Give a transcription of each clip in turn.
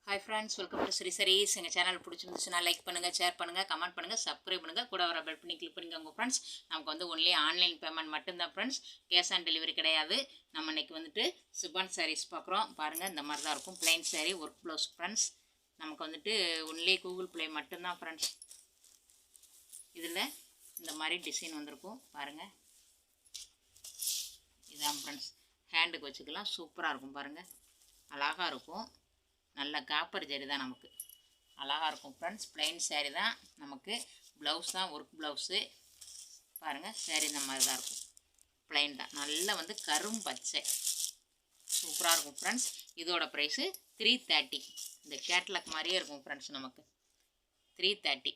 Hi friends, welcome to sarees. எங்கள் channel பிடிச்சிருந்துச்சுன்னா like பண்ணுங்கள், ஷேர் பண்ணுங்கள், கமெண்ட் பண்ணுங்கள், சப்ஸ்கிரைப் பண்ணுங்கள், கூட வர பெல் பண்ணி கிளிக் பண்ணிக்கோங்க உங்கள் ஃப்ரெண்ட்ஸ். நமக்கு வந்து ஒன்லி ஆன்லைன் பேமெண்ட் மட்டும்தான் ஃப்ரெண்ட்ஸ், கேஷ் ஆன் டெலிவரி கிடையாது. நம்ம இன்றைக்கி வந்துட்டு சிஃபான் சாரீஸ் பார்க்குறோம். பாருங்கள், இந்த மாதிரி தான் இருக்கும் plain sari, work blouse friends. நமக்கு வந்துட்டு ஒன்லி கூகுள் ப்ளே மட்டும்தான் ஃப்ரெண்ட்ஸ். இதில் இந்த மாதிரி டிசைன் வந்திருக்கும் பாருங்கள். இதான் ஃப்ரெண்ட்ஸ், ஹேண்டுக்கு வச்சுக்கலாம், சூப்பராக இருக்கும் பாருங்கள், அழகாக இருக்கும். நல்ல காப்பர் ஜரி தான், நமக்கு அழகாக இருக்கும் ஃப்ரெண்ட்ஸ். பிளைன் சேரீ தான், நமக்கு ப்ளவுஸ் தான் ஒர்க் ப்ளவுஸு. பாருங்கள், சேரீ இந்த மாதிரி தான் இருக்கும், பிளைன் தான். நல்லா வந்து கரும் பச்சை, சூப்பராக இருக்கும் ஃப்ரெண்ட்ஸ். இதோட ப்ரைஸு 330. இந்த கேட்லாக் மாதிரியே இருக்கும் ஃப்ரெண்ட்ஸ். நமக்கு 330.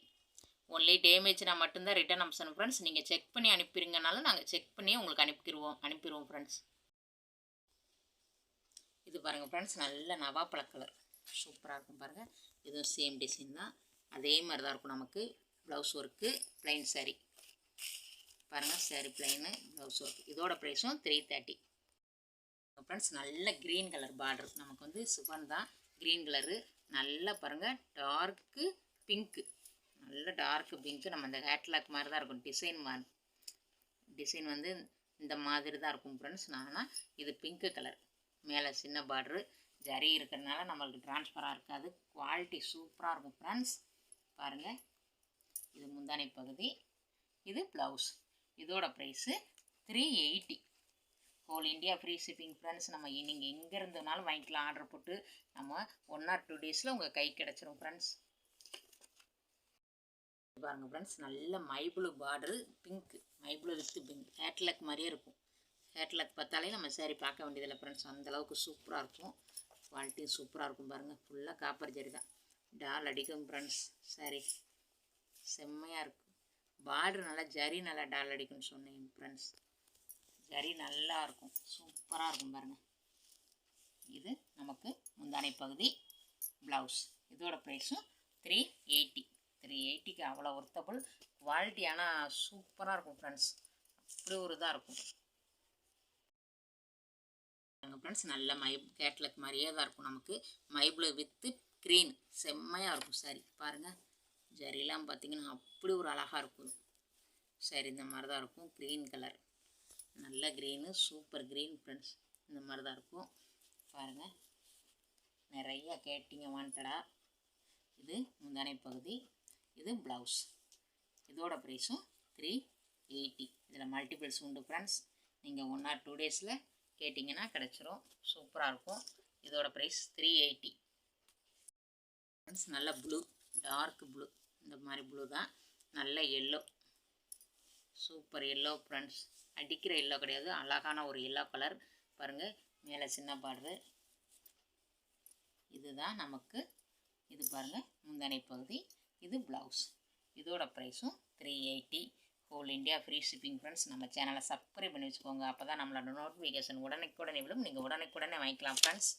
ஒன்லி டேமேஜ்னால் மட்டும்தான் ரிட்டன் ஆப்ஷன் ஃப்ரெண்ட்ஸ். நீங்கள் செக் பண்ணி அனுப்பிடுங்கனாலும் நாங்கள் செக் பண்ணி உங்களுக்கு அனுப்பிடுவோம் ஃப்ரெண்ட்ஸ். இது பாருங்கள் ஃப்ரெண்ட்ஸ், நல்ல நவாப்பழ கலர், சூப்பராக இருக்கும் பாருங்கள். இதுவும் சேம் டிசைன் தான், அதே மாதிரி தான் இருக்கும். நமக்கு ப்ளவுஸ் ஒர்க்கு, ப்ளைன் சாரீ பாருங்கள், சாரீ ப்ளைனு, ப்ளவுஸ் ஒர்க். இதோட ப்ரைஸும் 330 ஃப்ரெண்ட்ஸ். நல்ல க்ரீன் கலர் பார்டர், நமக்கு வந்து சிஃபான் தான், க்ரீன் கலரு. நல்லா பாருங்கள், டார்க்கு பிங்க்கு, நல்ல டார்க்கு பிங்க்கு. நம்ம இந்த கேட்லாக் மாதிரி தான் இருக்கும் டிசைன் வந்து இந்த மாதிரி தான் இருக்கும் ஃப்ரெண்ட்ஸ். ஆனால் இது பிங்க்கு கலர், மேலே சின்ன பார்ட்ரு, ஜரி இருக்கிறதுனால நம்மளுக்கு ட்ரான்ஸ்ஃபராக இருக்காது. குவாலிட்டி சூப்பராக இருக்கும் ஃப்ரெண்ட்ஸ். பாருங்கள், இது முந்தானை பகுதி, இது ப்ளவுஸ். இதோட price 380. Whole India free shipping friends. நம்ம நீங்கள் எங்கே இருந்தனாலும் வாங்கிக்கலாம், ஆர்டர் போட்டு. நம்ம 1 or 2 days உங்கள் கை கிடச்சிரும் ஃப்ரெண்ட்ஸ். பாருங்கள் ஃப்ரெண்ட்ஸ், நல்ல மைப்ளூ பார்டரு, பிங்க்கு, மைப்ளூ வித்து பிங்க், கேட்லாக் மாதிரியே இருக்கும். கேட்லாக் பார்த்தாலே நம்ம சாரீ பார்க்க வேண்டியதில்லை ஃப்ரெண்ட்ஸ், அந்தளவுக்கு சூப்பராக இருக்கும். குவாலிட்டியும் சூப்பராக இருக்கும் பாருங்கள். ஃபுல்லாக காப்பர் ஜரி தான், டால் அடிக்கும் ஃப்ரெண்ட்ஸ். சாரீ செம்மையாக இருக்கும். பார்டரு நல்லா ஜரி, நல்லா டால் அடிக்கும்னு சொன்னேன் ஃப்ரெண்ட்ஸ். ஜரி நல்லா இருக்கும், சூப்பராக இருக்கும் பாருங்கள். இது நமக்கு முந்தானை பகுதி, ப்ளவுஸ். இதோட ப்ரைஸும் 380. 380க்கு அவ்வளோ ஒர்த்தபுள் குவாலிட்டி. ஆனால் சூப்பராக இருக்கும் ஃப்ரெண்ட்ஸ், அப்படி ஒரு இதாக இருக்கும் ஃப்ரெண்ட்ஸ். நல்ல கேட்லாக் மாதிரியே தான் இருக்கும். நமக்கு மைப்ளூ வித்து க்ரீன், செம்மையாக இருக்கும் சாரி. பாருங்கள், ஜரியெல்லாம் பார்த்திங்கன்னா அப்படி ஒரு அழகாக இருக்கும் சாரி. இந்த மாதிரி தான் இருக்கும், க்ரீன் கலர், நல்ல க்ரீனு, சூப்பர் க்ரீன் ஃப்ரெண்ட்ஸ். இந்த மாதிரி தான் இருக்கும் பாருங்கள். நிறைய கேட்டிங்க வாண்டடா. இது முந்தானை பகுதி, இது ப்ளவுஸ். இதோட ப்ரைஸும் 380. இதில் மல்டிபிள்ஸ் உண்டு ஃப்ரெண்ட்ஸ். நீங்கள் 1 or 2 days கேட்டிங்கன்னா கிடச்சிரும், சூப்பராக இருக்கும். இதோட ப்ரைஸ் 380 ஃப்ரெண்ட்ஸ். நல்ல ப்ளூ, டார்க் ப்ளூ, இந்த மாதிரி ப்ளூ தான். நல்ல எல்லோ, சூப்பர் எல்லோ ஃப்ரெண்ட்ஸ். அடிக்கிற எல்லோ கிடையாது, அழகான ஒரு எல்லோ கலர் பாருங்கள். மேலே சின்ன பார்டரு, இதுதான் நமக்கு. இது பாருங்கள் முந்தானை பகுதி, இது ப்ளவுஸ். இதோட ப்ரைஸும் 380. Whole India free shipping friends. நம்ம சேனலை சப்ஸ்கிரைப் பண்ணி வச்சுக்கோங்க, அப்போ தான் நம்மளோட நோட்டிஃபிகேஷன் உடனுக்குடனே விடும். நீங்கள் உடனுக்குடனே வாங்கிக்கலாம் ஃப்ரெண்ட்ஸ்.